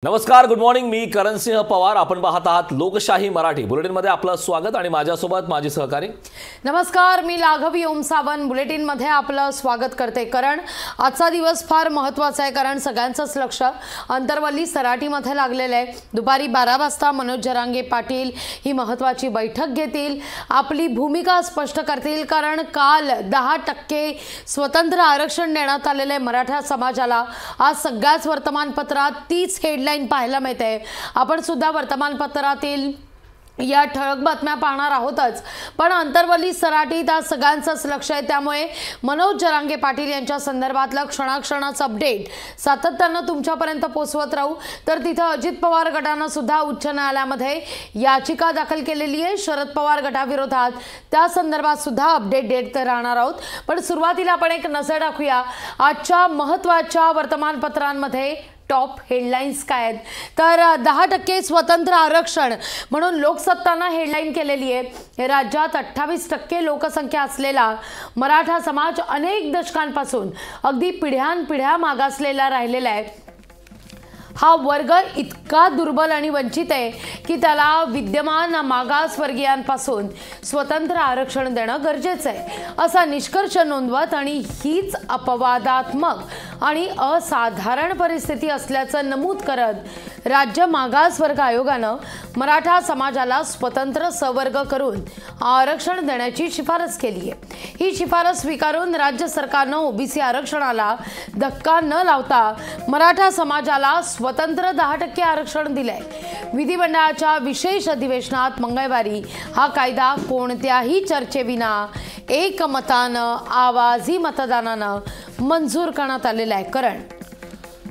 नमस्कार, good morning. मी करणसिंह पवार. आपण पाहत आहात लोकशाही मराठी बुलेटिनमध्ये आपलं स्वागत आणि माझ्यासोबत माझी सहकारी. नमस्कार, मी लाघवी ओमसावन. बुलेटिनमध्ये आपलं स्वागत करते. कारण आजचा दिवस फार महत्त्वाचा आहे, कारण सगळ्यांचंच लक्ष अंतरवली सराटीमध्ये लागलेलं आहे. दुपारी 12 वाजता मनोज जरांगे पाटील ही महत्त्वाची बैठक घेतील, आपली भूमिका स्पष्ट करतील. कारण काल 10% स्वतंत्र आरक्षण देण्यात आलेले आहे मराठा समाजाला. आज सगळ्याच वर्तमानपत्रात तीच हेडलाईन पाहायला मिळते. आपण सुद्धा वर्तमानपत्रातील या ठळक बातम्या पाहणार आहोतच, पण अंतरवली सराटीत आज सगळ्यांचंच लक्ष आहे. त्यामुळे मनोज जरांगे पाटील यांच्या संदर्भातलं क्षणाक्षणाचं अपडेट सातत्यानं तुमच्यापर्यंत पोहोचवत राहू. तर तिथं अजित पवार गटानं सुद्धा उच्च न्यायालयामध्ये याचिका दाखल केलेली आहे शरद पवार गटाविरोधात. त्या संदर्भात सुद्धा अपडेट देत राहणार आहोत. पण सुरुवातीला आपण एक नजर टाकूया आजच्या महत्त्वाच्या वर्तमानपत्रांमध्ये टॉप हेडलाईन्स काय आहेत. तर 10% स्वतंत्र आरक्षण म्हणून लोकसत्तानं हेडलाईन केलेली आहे. राज्यात 28% लोकसंख्या असलेला मराठा समाज अनेक दशकांपासून अगदी पिढ्यानपिढ्या मागासलेला राहिलेला आहे. हा वर्ग इतका दुर्बल आणि वंचित आहे की त्याला विद्यमान मागासवर्गीयांपासून स्वतंत्र आरक्षण देणं गरजेचं आहे, असा निष्कर्ष नोंदवत आणि हीच अपवादात्मक आणि असाधारण परिस्थिती असल्याचं नमूद करत राज्य मागासवर्ग आयोगानं मराठा समाजाला स्वतंत्र सवर्ग करून आरक्षण देण्याची शिफारस केली आहे. ही शिफारस स्वीकारून राज्य सरकारनं ओबीसी आरक्षणाला धक्का न लावता मराठा समाजाला स्वतंत्र 10% आरक्षण दिलंय. विधिमंडळाच्या विशेष अधिवेशनात मंगळवारी हा कायदा कोणत्याही चर्चेविना एकमतानं आवाजी मतदानानं मंजूर करण्यात आलेला आहे. करण,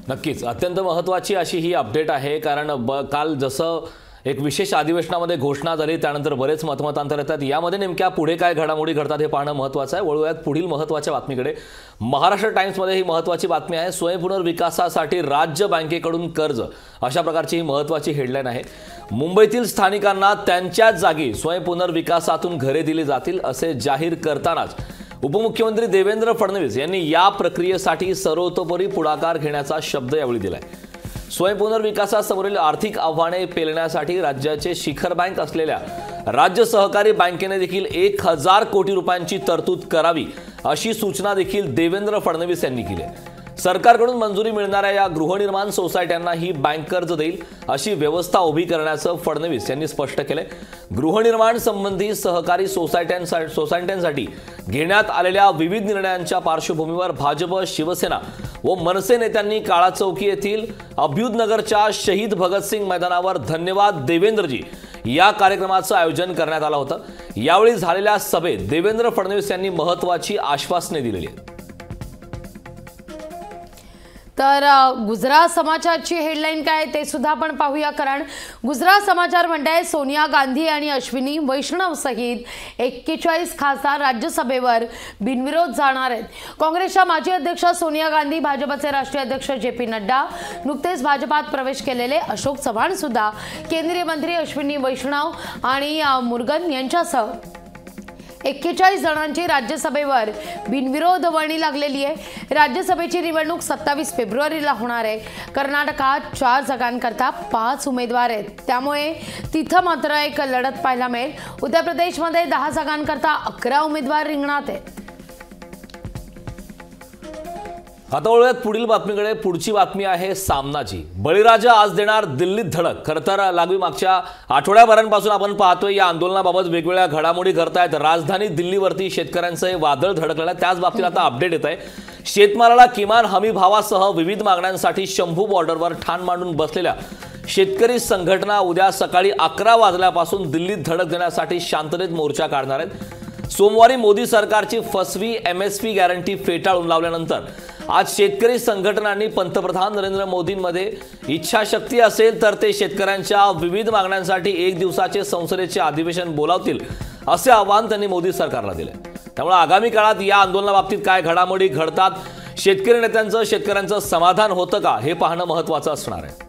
नक्कीच अत्यंत महत्त्वाची अशी ही अपडेट आहे. कारण काल जसं एक विशेष अधिवेशनामध्ये घोषणा झाली, त्यानंतर बरेच मतमतांतर येतात. यामध्ये नेमक्या पुढे काय घडामोडी घडतात हे पाहणं महत्त्वाचं आहे. वळूयात पुढील महत्त्वाच्या बातमीकडे. महाराष्ट्र टाइम्समध्ये ही महत्त्वाची बातमी आहे. स्वयंपुनर्विकासासाठी राज्य बँकेकडून कर्ज, अशा प्रकारची ही महत्त्वाची हेडलाईन आहे. मुंबईतील स्थानिकांना त्यांच्याच जागी स्वयंपुनर्विकासातून घरे दिली जातील असे जाहीर करतानाच उपमुख्यमंत्री देवेंद्र फडणवीस यांनी या प्रक्रियेसाठी सर्वतोपरी पुढाकार घेण्याचा शब्द यावेळी दिलाय. स्वयंपुनर्विकासासमोरील आर्थिक आव्हाने पेलण्यासाठी राज्याचे शिखर बँक असलेल्या राज्य सहकारी बँकेने देखील 1000 कोटी रुपयांची तरतूद करावी अशी सूचना देखील देवेंद्र फडणवीस यांनी केली आहे. सरकारकडून मंजुरी मिळणाऱ्या या गृहनिर्माण सोसायट्यांना ही बँक कर्ज देईल अशी व्यवस्था उभी करण्याचं फडणवीस यांनी स्पष्ट केलंय. गृहनिर्माण संबंधी सहकारी सोसायट्यांसाठी घेण्यात आलेल्या विविध निर्णयांच्या पार्श्वभूमीवर भाजप, शिवसेना व मनसे नेत्यांनी काळा चौकी येथील अभ्युदनगरच्या शहीद भगतसिंग मैदानावर धन्यवाद देवेंद्रजी या कार्यक्रमाचं आयोजन करण्यात आलं होतं. यावेळी झालेल्या सभेत देवेंद्र फडणवीस यांनी महत्त्वाची आश्वासने दिलेली आहेत. तर गुजरात समाचारची हेडलाईन काय ते सुद्धा आपण पाहूया. कारण गुजरात समाचार म्हणताय सोनिया गांधी आणि अश्विनी वैष्णव सहित 41 खासदार राज्यसभेवर बिनविरोध जाणार आहेत. काँग्रेसच्या माजी अध्यक्षा सोनिया गांधी, भाजपचे राष्ट्रीय अध्यक्ष जे.पी. नड्डा, नुकतेच भाजपात प्रवेश केलेले अशोक चव्हाण सुद्धा, केंद्रीय मंत्री अश्विनी वैष्णव आणि मुरुगन यांच्यासह 41 जणांची राज्यसभेवर बिनविरोध वर्णी लागलेली आहे. राज्यसभेची निवडणूक 27 फेब्रुवारीला होणार आहे. कर्नाटकात 4 जागांकरता 5 उमेदवार आहेत, त्यामुळे तिथं मात्र एक लढत पाहायला मिळेल. उत्तर प्रदेशमध्ये 10 जागांकरता 11 उमेदवार रिंगणात आहेत. आता वळूयात पुढील बातमीकडे. पुढची बातमी आहे सामनाची. बळीराजा आज देणार दिल्लीत धडक. खरं तर लागवी मागच्या आठवड्याभरांपासून आपण पाहतोय या आंदोलनाबाबत वेगवेगळ्या घडामोडी घडतायत. राजधानी दिल्लीवरती शेतकऱ्यांचं हे वादळ धडकलेलं आहे. त्याच बाबतीत आता अपडेट येत आहे. शेतमालाला किमान हमी भावासह विविध मागण्यांसाठी शंभू बॉर्डरवर ठाण मांडून बसलेल्या शेतकरी संघटना उद्या सकाळी 11 वाजल्यापासून दिल्लीत धडक देण्यासाठी शांततेत मोर्चा काढणार आहेत. सोमवारी मोदी सरकारची फसवी MSP गॅरंटी फेटाळून लावल्यानंतर आज शेतकरी संघटनांनी पंतप्रधान नरेंद्र मोदींमध्ये इच्छाशक्ती असेल तर ते शेतकऱ्यांच्या विविध मागण्यांसाठी 1 दिवसाचे संसदेचे अधिवेशन बोलावतील असे आवाहन त्यांनी मोदी सरकारला दिले. त्यामुळे आगामी काळात या आंदोलनाबाबतीत काय घडामोडी घडतात, शेतकरी नेत्यांचं शेतकऱ्यांचं समाधान होतं का हे पाहणं महत्त्वाचं असणार आहे.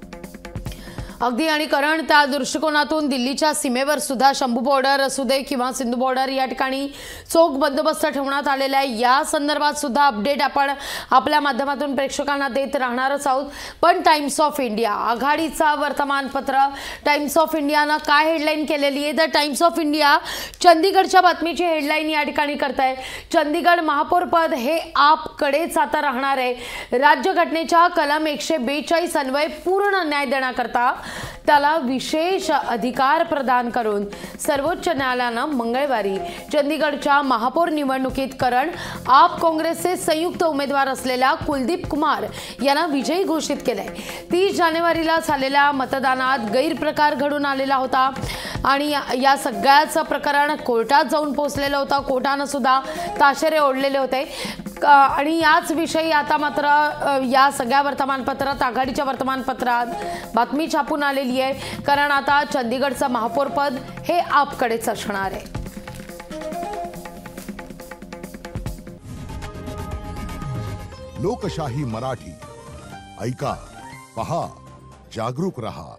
अगदी आणि करण त्या दृष्टिकोनातून दिल्लीच्या सीमेवर सुद्धा शंभू बॉर्डर असू दे किंवा सिंधू बॉर्डर या ठिकाणी चोख बंदोबस्त ठेवण्यात आलेला आहे। या संदर्भात सुद्धा अपडेट आपण आपल्या माध्यमातून प्रेक्षकांना देत राहणारच आहोत। पण टाइम्स ऑफ इंडिया आघाडीचा वर्तमानपत्र टाइम्स ऑफ इंडियानं काय हेडलाईन केलेली आहे? द टाइम्स ऑफ इंडिया चंदीगडच्या बातमीची हेडलाईन या ठिकाणी करताय, चंदीगड महापौर पद हे आपकडेच आता राहणार आहे। राज्यघटनेच्या कलम 142 अन्वये पूर्ण न्याय देण्याकरता त्याला विशेष अधिकार प्रदान करून सर्वोच्च न्यायालयानं मंगळवारी चंदीगडच्या महापौर निवडणुकीत करण आप काँग्रेसचे संयुक्त उमेदवार असलेल्या कुलदीप कुमार यांना विजयी घोषित केलंय। 30 जानेवारीला झालेल्या मतदानात गैरप्रकार घडून आलेला होता आणि या सगळ्याच प्रकरण कोर्टात जाऊन पोहोचलेलं होतं। कोर्टानं सुद्धा ताशेरे ओढलेले होते आणि याच विषयी आता मात्र या सगळ्या वर्तमानपत्रात आघाडीच्या वर्तमानपत्रात बातमी छापून आलेली आहे, कारण आता चंदीगडचं महापौर पद हे आपकडेच असणार आहे। लोकशाही मराठी ऐका, पहा, जागरूक रहा।